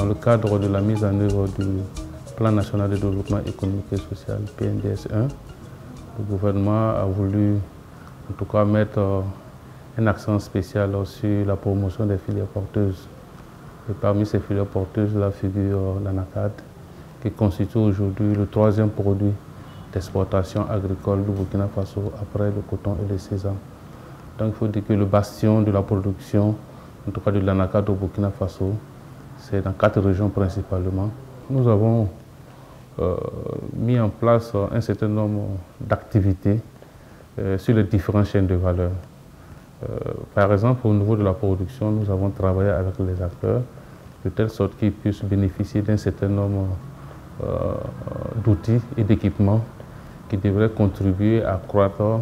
Dans le cadre de la mise en œuvre du Plan national de développement économique et social, PNDS 1, le gouvernement a voulu en tout cas mettre un accent spécial sur la promotion des filières porteuses. Et parmi ces filières porteuses, là figure l'anacarde, qui constitue aujourd'hui le troisième produit d'exportation agricole du Burkina Faso après le coton et le sésame. Donc il faut dire que le bastion de la production, en tout cas de l'anacarde au Burkina Faso, c'est dans 4 régions principalement. Nous avons mis en place un certain nombre d'activités sur les différentes chaînes de valeur. Par exemple, au niveau de la production, nous avons travaillé avec les acteurs de telle sorte qu'ils puissent bénéficier d'un certain nombre d'outils et d'équipements qui devraient contribuer à accroître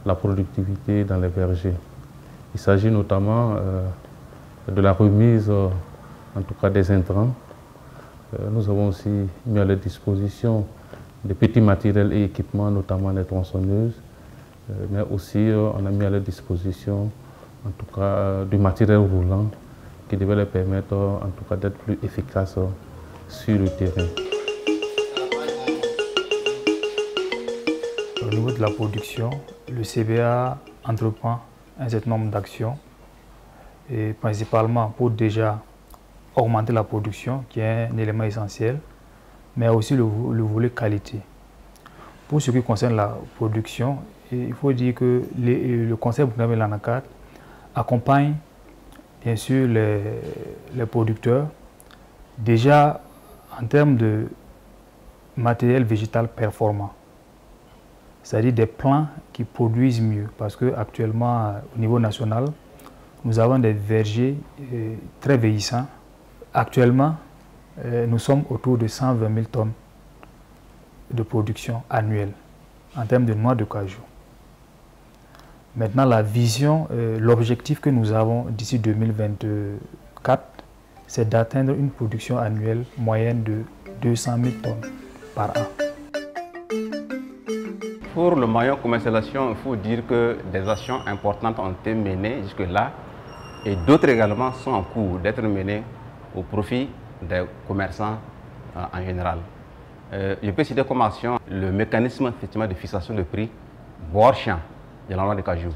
la productivité dans les vergers. Il s'agit notamment de la remise, en tout cas des intrants. Nous avons aussi mis à leur disposition des petits matériels et équipements, notamment les tronçonneuses, mais aussi on a mis à leur disposition en tout cas du matériel roulant qui devait leur permettre en tout cas d'être plus efficaces sur le terrain. Au niveau de la production, le CBA entreprend un certain nombre d'actions, et principalement pour déjà augmenter la production, qui est un élément essentiel, mais aussi le volet qualité. Pour ce qui concerne la production, il faut dire que le Conseil burkinabé de l'anacarde accompagne bien sûr les producteurs déjà en termes de matériel végétal performant, c'est-à-dire des plants qui produisent mieux, parce qu'actuellement au niveau national, nous avons des vergers très vieillissants. Actuellement, nous sommes autour de 120 000 tonnes de production annuelle en termes de noix de cajou. Maintenant, la vision, l'objectif que nous avons d'ici 2024, c'est d'atteindre une production annuelle moyenne de 200 000 tonnes par an. Pour le maillon commercialisation, il faut dire que des actions importantes ont été menées jusque-là et d'autres également sont en cours d'être menées au profit des commerçants en général. Je peux citer comme action le mécanisme effectivement de fixation de prix bord champ de la noix de cajou.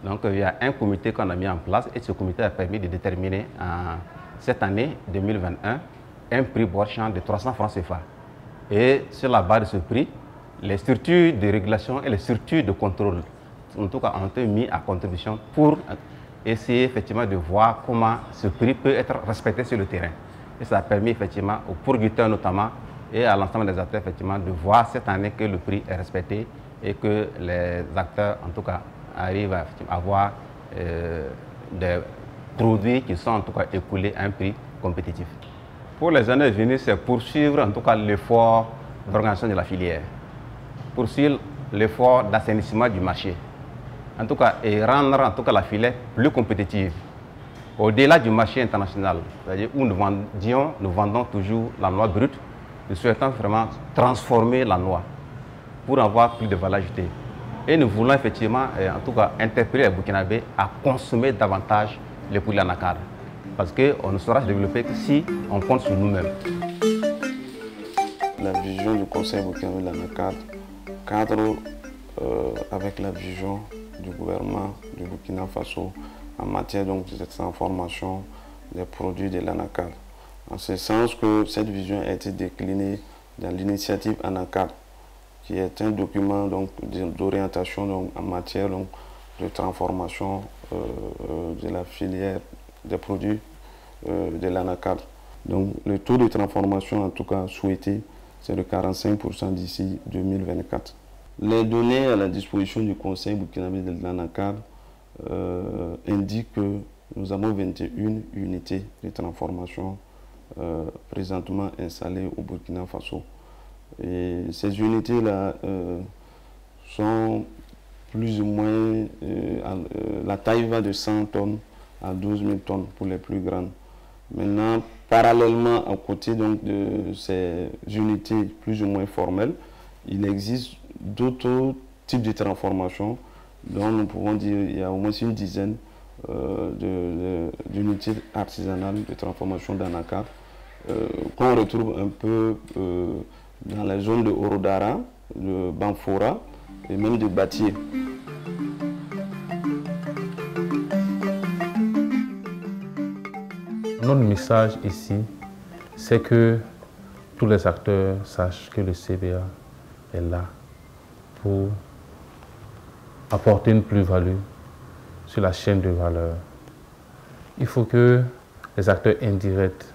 Donc il y a un comité qu'on a mis en place et ce comité a permis de déterminer cette année 2021 un prix bord champ de 300 francs CFA. Et sur la base de ce prix, les structures de régulation et les structures de contrôle en tout cas ont été mis à contribution pour essayer effectivement de voir comment ce prix peut être respecté sur le terrain. Et ça a permis effectivement aux producteurs notamment et à l'ensemble des acteurs effectivement de voir cette année que le prix est respecté et que les acteurs en tout cas arrivent à avoir des produits qui sont en tout cas écoulés à un prix compétitif. Pour les années à venir, c'est poursuivre en tout cas l'effort d'organisation de la filière, poursuivre l'effort d'assainissement du marché, en tout cas, et rendre en tout cas la filière plus compétitive. Au-delà du marché international, c'est-à-dire où nous vendons toujours la noix brute, nous souhaitons vraiment transformer la noix pour avoir plus de valeur ajoutée. Et nous voulons effectivement, en tout cas, interpeller les Burkinabés à consommer davantage les produits de l'anacarde. Parce qu'on ne saura se développer que si on compte sur nous-mêmes. La vision du Conseil burkinabé de l'anacarde cadre avec la vision du gouvernement du Burkina Faso en matière donc, de transformation des produits de l'anacarde. En ce sens que cette vision a été déclinée dans l'initiative Anacarde, qui est un document d'orientation en matière donc, de transformation de la filière des produits de l'anacarde. Donc le taux de transformation en tout cas souhaité, c'est de 45% d'ici 2024. Les données à la disposition du Conseil burkinabé de l'anacarde indiquent que nous avons 21 unités de transformation présentement installées au Burkina Faso. Et ces unités-là sont plus ou moins, la taille va de 100 tonnes à 12 000 tonnes pour les plus grandes. Maintenant, parallèlement à côté donc, de ces unités plus ou moins formelles, il existe d'autres types de transformation dont nous pouvons dire qu'il y a au moins une dizaine d'unités artisanales de transformation d'anacarde qu'on retrouve un peu dans les zones de Orodara, de Banfora et même de Batié. Notre message ici, c'est que tous les acteurs sachent que le CBA est là pour apporter une plus-value sur la chaîne de valeur. Il faut que les acteurs indirects,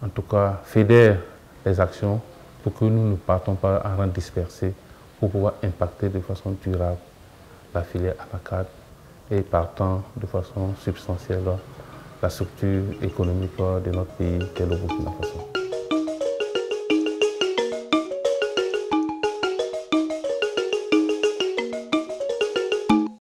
en tout cas, fédèrent les actions pour que nous ne partons pas en rang dispersé pour pouvoir impacter de façon durable la filière anacarde et partant de façon substantielle la structure économique de notre pays, qui est le Burkina Faso.